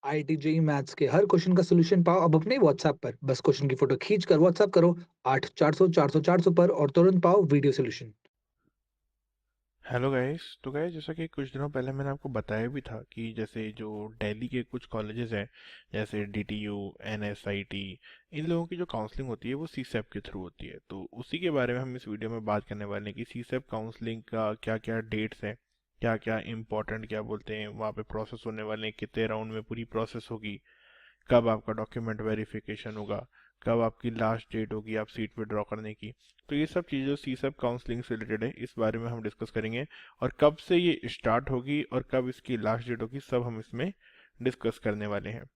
IIT JEE maths के हर question का solution पाओ अब अपने व्हाट्सएप पर। बस क्वेश्चन की फोटो खींच कर व्हाट्सएप करो 8400 400 400 पर और तुरंत पाओ वीडियो सॉल्यूशन। Hello guys. तो गाइस, जैसा कि कुछ दिनों पहले मैंने आपको बताया भी था कि जैसे जो दिल्ली के कुछ कॉलेजेस हैं, जैसे डीटीयू, एनएसआईटी, इन लोगों की जो काउंसलिंग होती है वो सीसैप के थ्रू होती है। तो उसी के बारे में हम इस वीडियो में बात करने वाले हैं कि सीसैप काउंसलिंग का क्या क्या डेट्स हैं, क्या क्या इम्पोर्टेंट क्या बोलते हैं वहाँ पे प्रोसेस होने वाले हैं, कितने राउंड में पूरी प्रोसेस होगी, कब आपका डॉक्यूमेंट वेरिफिकेशन होगा, कब आपकी लास्ट डेट होगी आप सीट विड्रॉ करने की। तो ये सब चीज़ें सी सब काउंसलिंग से रिलेटेड है, इस बारे में हम डिस्कस करेंगे। और कब से ये स्टार्ट होगी और कब इसकी लास्ट डेट होगी, सब हम इसमें डिस्कस करने वाले हैं।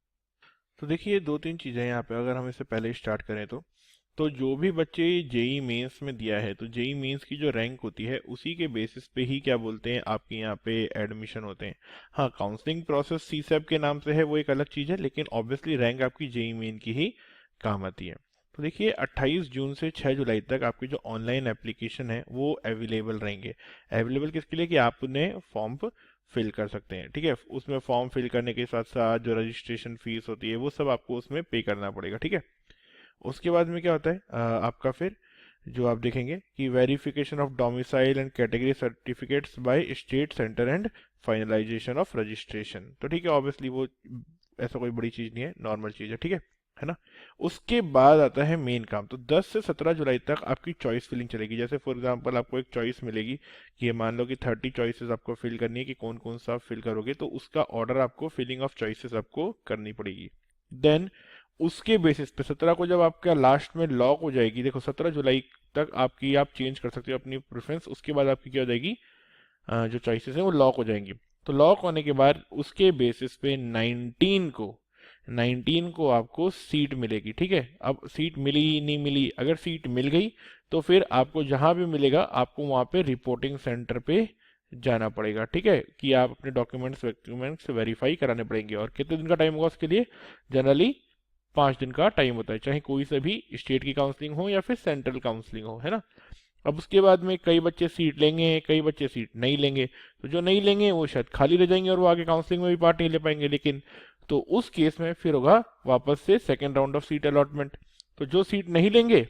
तो देखिए, दो तीन चीज़ें हैं यहाँ पे। अगर हम इससे पहले स्टार्ट करें तो जो भी बच्चे जेई मेंस में दिया है, तो जेई मेंस की जो रैंक होती है उसी के बेसिस पे ही क्या बोलते हैं आपके यहाँ पे एडमिशन होते हैं। हाँ, काउंसलिंग प्रोसेस सीसैब के नाम से है, वो एक अलग चीज़ है, लेकिन ऑब्वियसली रैंक आपकी जेई मेन की ही काम आती है। तो देखिए, 28 जून से 6 जुलाई तक आपकी जो ऑनलाइन एप्लीकेशन है वो अवेलेबल रहेंगे। अवेलेबल किसके लिए? कि आप उन्हें फॉर्म फिल कर सकते हैं। ठीक है, उसमें फॉर्म फिल करने के साथ साथ जो रजिस्ट्रेशन फीस होती है वो सब आपको उसमें पे करना पड़ेगा। ठीक है, उसके बाद में क्या होता है आपका फिर जो आप देखेंगे कि verification of domicile and category certificates by state centre and finalisation of registration. तो ठीक है, ऑब्वियसली वो ऐसा कोई बड़ी चीज़ नहीं है, नॉर्मल चीज़ है ना। उसके बाद आता है मेन काम। तो 10 से 17 जुलाई तक आपकी चॉइस फिलिंग चलेगी। जैसे फॉर एग्जांपल आपको एक चॉइस मिलेगी कि ये मान लो कि 30 चॉइसेस आपको फिल करनी है, कि कौन कौन सा आप फिल करोगे, तो उसका ऑर्डर आपको फिलिंग ऑफ चॉइसेस आपको करनी पड़ेगी। देन उसके बेसिस पे 17 को जब आपका लास्ट में लॉक हो जाएगी, देखो 17 जुलाई तक आपकी आप चेंज कर सकते हो अपनी प्रेफरेंस। उसके बाद आपकी क्या हो जाएगी, जो चॉइसेस हैं वो लॉक हो जाएंगी। तो लॉक होने के बाद उसके बेसिस पे 19 को आपको सीट मिलेगी। ठीक है, अब सीट मिली नहीं मिली, अगर सीट मिल गई तो फिर आपको जहां भी मिलेगा आपको वहां पे रिपोर्टिंग सेंटर पे जाना पड़ेगा। ठीक है, कि आप अपने डॉक्यूमेंट्स वेरीफाई कराने पड़ेंगे। और कितने दिन का टाइम होगा उसके लिए? जनरली 5 दिन का टाइम होता है, चाहे कोई सा भी स्टेट की काउंसलिंग हो या फिर सेंट्रल काउंसलिंग हो, है ना। अब उसके बाद में कई बच्चे सीट लेंगे, कई बच्चे सीट नहीं लेंगे। तो जो नहीं लेंगे वो शायद खाली रह जाएंगे और वो आगे काउंसलिंग में भी पार्ट नहीं ले पाएंगे। लेकिन तो उस केस में फिर होगा वापस से second round of seat allotment. तो जो सीट नहीं लेंगे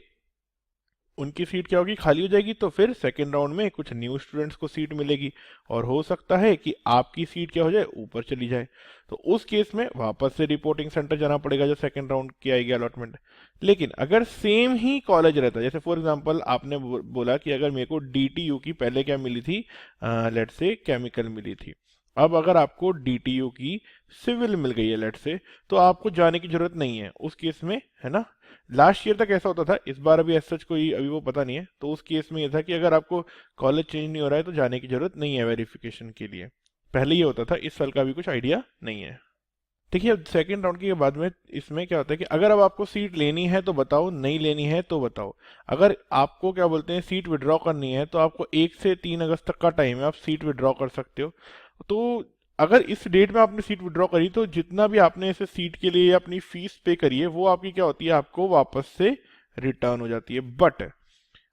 उनकी सीट क्या होगी, खाली हो जाएगी। तो फिर सेकेंड राउंड में कुछ न्यू स्टूडेंट्स को सीट मिलेगी और हो सकता है कि आपकी सीट क्या हो जाए, ऊपर चली जाए। तो उस केस में वापस से रिपोर्टिंग सेंटर जाना पड़ेगा जो सेकेंड राउंड की आएगी अलॉटमेंट। लेकिन अगर सेम ही कॉलेज रहता है, जैसे फॉर एग्जांपल आपने बोला कि अगर मेरे को डीटीयू की पहले क्या मिली थी, लेट से केमिकल मिली थी, अब अगर आपको डीटीयू की सिविल मिल गई है लेट से, तो आपको जाने की जरूरत नहीं है उस केस में, है ना। लास्ट ईयर तक ऐसा होता था, इस बार अभी ऐसा कोई अभी वो पता नहीं है। तो उस केस में ये था कि अगर आपको कॉलेज चेंज नहीं हो रहा है तो जाने की जरूरत नहीं है वेरिफिकेशन के लिए। पहले ये होता था, इस साल का भी कुछ आइडिया नहीं है। देखिए, अब सेकेंड राउंड के बाद में इसमें क्या होता है कि अगर अब आपको सीट लेनी है तो बताओ, नहीं लेनी है तो बताओ। अगर आपको क्या बोलते हैं सीट विड्रॉ करनी है तो आपको 1 से 3 अगस्त तक का टाइम है, आप सीट विड्रॉ कर सकते हो। तो अगर इस डेट में आपने सीट विड्रॉ करी तो जितना भी आपने ऐसे सीट के लिए अपनी फीस पे करी है वो आपकी क्या होती है, आपको वापस से रिटर्न हो जाती है। बट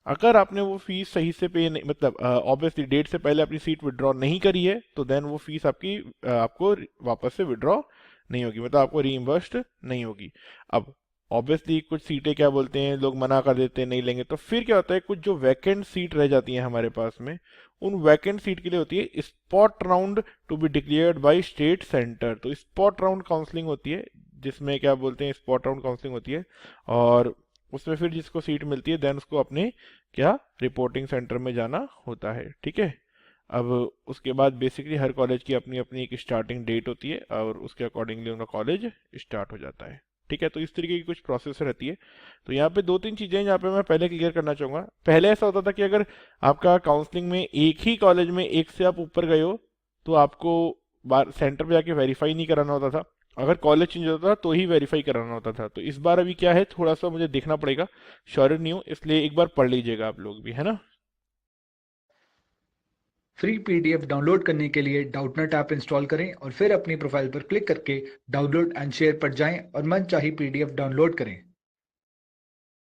अगर आपने वो फीस सही से पे नहीं, मतलब ऑब्वियसली डेट से पहले अपनी सीट विड्रॉ नहीं करी है, तो देन वो फीस आपकी आपको वापस से विड्रॉ नहीं होगी, मतलब आपको रीइंबर्स्ड नहीं होगी। अब ऑब्वियसली कुछ सीटें क्या बोलते हैं लोग मना कर देते हैं, नहीं लेंगे। तो फिर क्या होता है, कुछ जो वैकेंट सीट रह जाती है हमारे पास में, उन वैकेंट सीट के लिए होती है spot round to be declared by state centre. तो स्पॉट राउंड काउंसलिंग होती है, जिसमें क्या बोलते हैं स्पॉट राउंड काउंसलिंग होती है। और उसमें फिर जिसको सीट मिलती है देन उसको अपने क्या रिपोर्टिंग सेंटर में जाना होता है। ठीक है, अब उसके बाद बेसिकली हर कॉलेज की अपनी अपनी एक स्टार्टिंग डेट होती है और उसके अकॉर्डिंगली उनका कॉलेज स्टार्ट हो जाता है। ठीक है, तो इस तरीके की कुछ प्रोसेस रहती है। तो यहाँ पे दो तीन चीजें यहाँ पे मैं पहले क्लियर करना चाहूंगा। पहले ऐसा होता था कि अगर आपका काउंसलिंग में एक ही कॉलेज में एक से आप ऊपर गए हो तो आपको बार सेंटर पे जाके वेरीफाई नहीं कराना होता था। अगर कॉलेज चेंज होता था तो ही वेरीफाई कराना होता था। तो इस बार अभी क्या है, थोड़ा सा मुझे देखना पड़ेगा, श्योर नहीं हूँ, इसलिए एक बार पढ़ लीजिएगा आप लोग भी, है ना। फ्री पीडीएफ डाउनलोड करने के लिए डाउटनट ऐप इंस्टॉल करें और फिर अपनी प्रोफाइल पर क्लिक करके डाउनलोड एंड शेयर पर जाएं और मनचाही पीडीएफ डाउनलोड करें।